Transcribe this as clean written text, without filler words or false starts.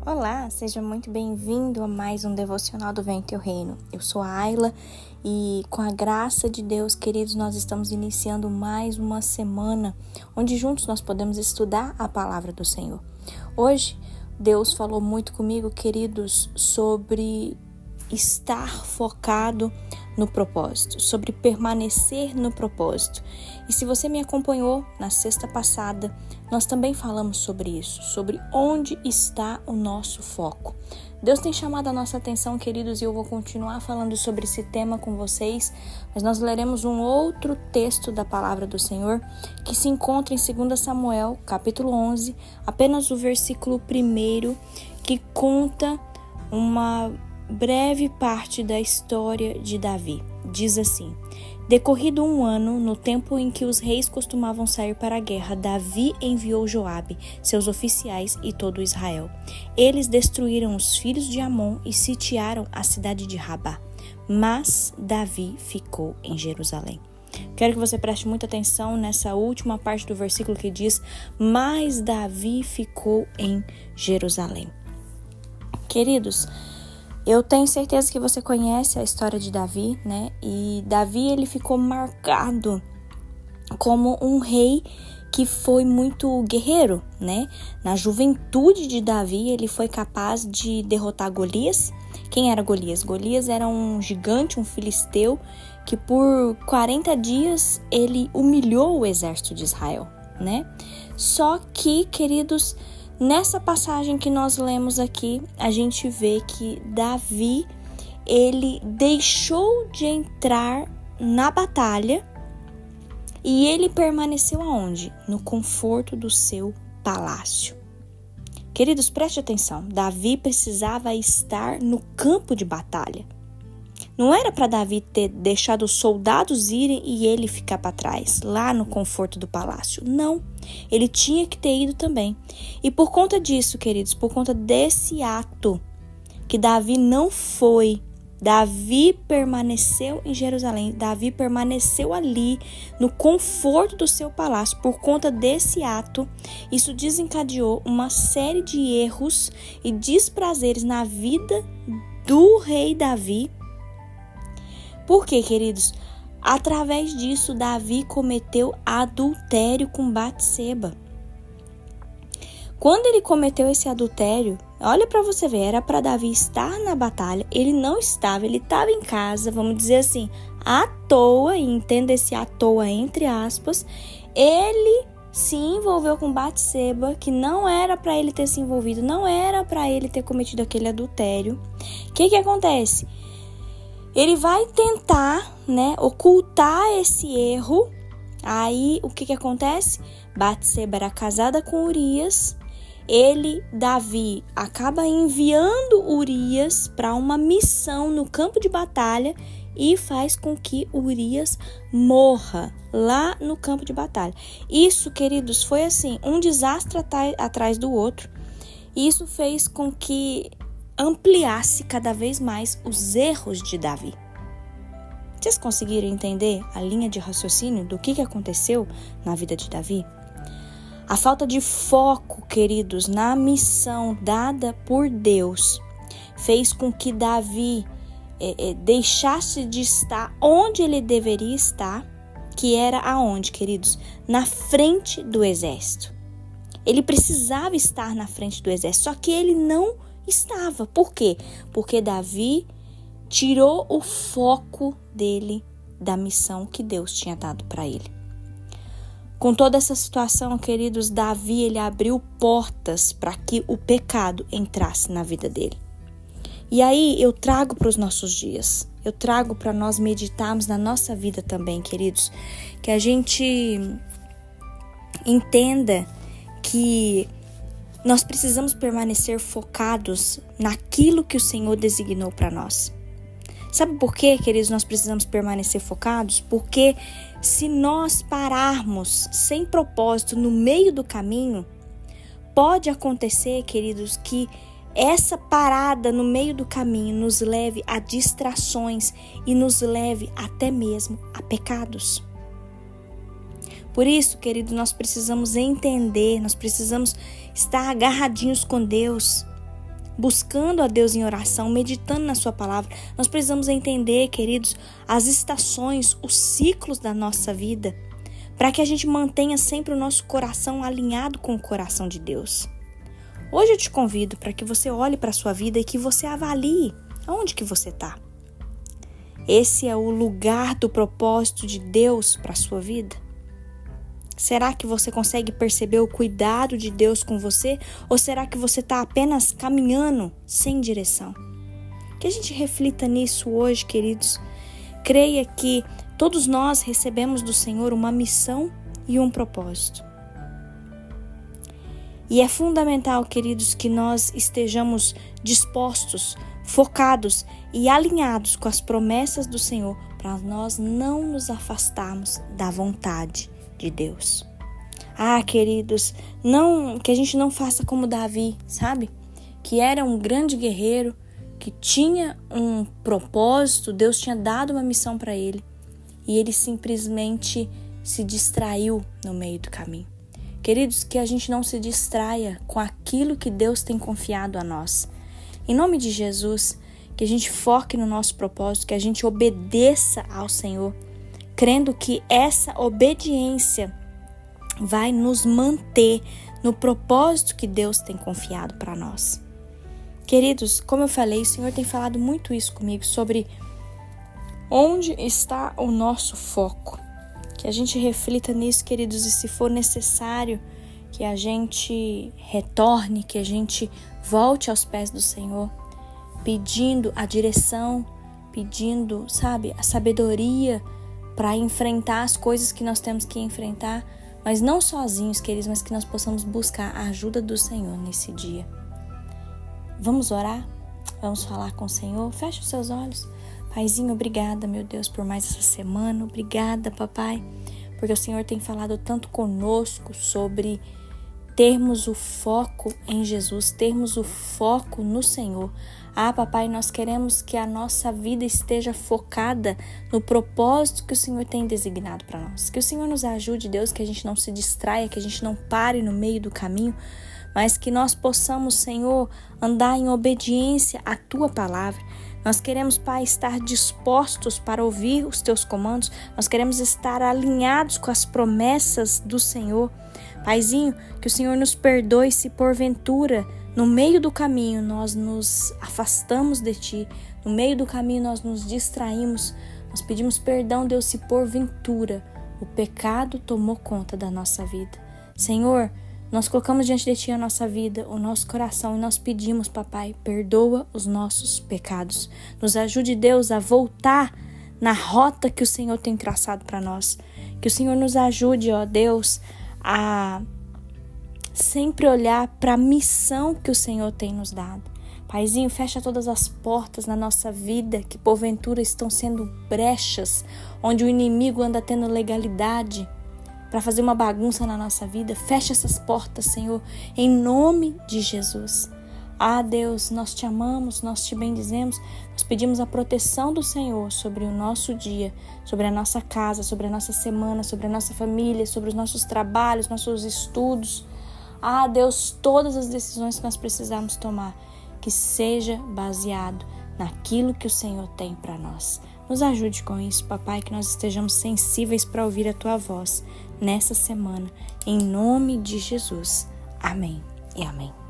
Olá, seja muito bem-vindo a mais um Devocional do Vem Teu Reino. Eu sou a Ayla e com a graça de Deus, queridos, nós estamos iniciando mais uma semana onde juntos nós podemos estudar a palavra do Senhor. Hoje, Deus falou muito comigo, queridos, sobre estar focado no propósito, sobre permanecer no propósito. E se você me acompanhou na sexta passada, nós também falamos sobre isso, sobre onde está o nosso foco. Deus tem chamado a nossa atenção, queridos, e eu vou continuar falando sobre esse tema com vocês, mas nós leremos um outro texto da palavra do Senhor, que se encontra em 2 Samuel, capítulo 11, apenas o versículo 1, que conta uma breve parte da história de Davi. Diz assim: decorrido um ano, no tempo em que os reis costumavam sair para a guerra, Davi enviou Joabe, seus oficiais e todo Israel. Eles destruíram os filhos de Amon e sitiaram a cidade de Rabá. Mas Davi ficou em Jerusalém. Quero que você preste muita atenção nessa última parte do versículo que diz: mas Davi ficou em Jerusalém. Queridos, eu tenho certeza que você conhece a história de Davi, né? E Davi, ele ficou marcado como um rei que foi muito guerreiro, né? Na juventude de Davi, ele foi capaz de derrotar Golias. Quem era Golias? Golias era um gigante, um filisteu, que por 40 dias ele humilhou o exército de Israel, né? Só que, queridos, nessa passagem que nós lemos aqui, a gente vê que Davi, ele deixou de entrar na batalha e ele permaneceu aonde? No conforto do seu palácio. Queridos, preste atenção, Davi precisava estar no campo de batalha. Não era para Davi ter deixado os soldados irem e ele ficar para trás, lá no conforto do palácio. Não, ele tinha que ter ido também. E por conta disso, queridos, por conta desse ato que Davi não foi, Davi permaneceu em Jerusalém, Davi permaneceu ali no conforto do seu palácio. Por conta desse ato, isso desencadeou uma série de erros e desprazeres na vida do rei Davi. Por quê, queridos? Através disso, Davi cometeu adultério com Batseba. Quando ele cometeu esse adultério, olha para você ver, era para Davi estar na batalha, ele não estava, ele estava em casa, vamos dizer assim, à toa, e entenda esse à toa entre aspas, ele se envolveu com Batseba, que não era para ele ter se envolvido, não era para ele ter cometido aquele adultério. O que acontece? Ele vai tentar, ocultar esse erro. Aí, o que acontece? Batseba era casada com Urias. Davi, acaba enviando Urias para uma missão no campo de batalha e faz com que Urias morra lá no campo de batalha. Isso, queridos, foi assim, um desastre atrás do outro. Isso fez com que ampliasse cada vez mais os erros de Davi. Vocês conseguiram entender a linha de raciocínio do que aconteceu na vida de Davi? A falta de foco, queridos, na missão dada por Deus fez com que Davi deixasse de estar onde ele deveria estar, que era aonde, queridos? Na frente do exército. Ele precisava estar na frente do exército, só que ele não estava. Por quê? Porque Davi tirou o foco dele da missão que Deus tinha dado para ele. Com toda essa situação, queridos, Davi, ele abriu portas para que o pecado entrasse na vida dele. E aí eu trago para os nossos dias, eu trago para nós meditarmos na nossa vida também, queridos, que a gente entenda que nós precisamos permanecer focados naquilo que o Senhor designou para nós. Sabe por quê, queridos, nós precisamos permanecer focados? Porque se nós pararmos sem propósito no meio do caminho, pode acontecer, queridos, que essa parada no meio do caminho nos leve a distrações e nos leve até mesmo a pecados. Por isso, querido, nós precisamos entender, nós precisamos estar agarradinhos com Deus. buscando a Deus em oração, meditando na sua palavra. Nós precisamos entender, queridos, as estações, os ciclos da nossa vida, para que a gente mantenha sempre o nosso coração alinhado com o coração de Deus. Hoje eu te convido para que você olhe para a sua vida e que você avalie aonde que você está. Esse é o lugar do propósito de Deus para a sua vida? Será que você consegue perceber o cuidado de Deus com você? Ou será que você está apenas caminhando sem direção? Que a gente reflita nisso hoje, queridos. Creia que todos nós recebemos do Senhor uma missão e um propósito. E é fundamental, queridos, que nós estejamos dispostos, focados e alinhados com as promessas do Senhor para nós não nos afastarmos da vontade de Deus. Queridos, que a gente não faça como Davi, sabe? Que era um grande guerreiro, que tinha um propósito, Deus tinha dado uma missão para ele e ele simplesmente se distraiu no meio do caminho. Queridos, que a gente não se distraia com aquilo que Deus tem confiado a nós. Em nome de Jesus, que a gente foque no nosso propósito, que a gente obedeça ao Senhor, crendo que essa obediência vai nos manter no propósito que Deus tem confiado para nós. Queridos, como eu falei, o Senhor tem falado muito isso comigo sobre onde está o nosso foco. Que a gente reflita nisso, queridos, e se for necessário que a gente retorne, que a gente volte aos pés do Senhor, pedindo a direção, pedindo, a sabedoria para enfrentar as coisas que nós temos que enfrentar, mas não sozinhos, queridos, mas que nós possamos buscar a ajuda do Senhor nesse dia. Vamos orar? Vamos falar com o Senhor? Feche os seus olhos. Paizinho, obrigada, meu Deus, por mais essa semana. Obrigada, papai, porque o Senhor tem falado tanto conosco sobre termos o foco em Jesus, termos o foco no Senhor. Papai, nós queremos que a nossa vida esteja focada no propósito que o Senhor tem designado para nós. Que o Senhor nos ajude, Deus, que a gente não se distraia, que a gente não pare no meio do caminho, mas que nós possamos, Senhor, andar em obediência à Tua palavra. Nós queremos, Pai, estar dispostos para ouvir os Teus comandos. Nós queremos estar alinhados com as promessas do Senhor. Paizinho, que o Senhor nos perdoe se porventura, no meio do caminho, nós nos afastamos de Ti. No meio do caminho, nós nos distraímos. Nós pedimos perdão, Deus, se porventura o pecado tomou conta da nossa vida. Senhor, nós colocamos diante de Ti a nossa vida, o nosso coração, e nós pedimos, papai, perdoa os nossos pecados. Nos ajude, Deus, a voltar na rota que o Senhor tem traçado para nós. Que o Senhor nos ajude, ó Deus, a sempre olhar para a missão que o Senhor tem nos dado. Paizinho, fecha todas as portas na nossa vida que porventura estão sendo brechas, onde o inimigo anda tendo legalidade para fazer uma bagunça na nossa vida. Fecha essas portas, Senhor, em nome de Jesus. Deus, nós Te amamos, nós Te bendizemos, nós pedimos a proteção do Senhor sobre o nosso dia, sobre a nossa casa, sobre a nossa semana, sobre a nossa família, sobre os nossos trabalhos, nossos estudos. Deus, todas as decisões que nós precisamos tomar, que seja baseado naquilo que o Senhor tem para nós. Nos ajude com isso, papai, que nós estejamos sensíveis para ouvir a Tua voz nessa semana, em nome de Jesus. Amém e amém.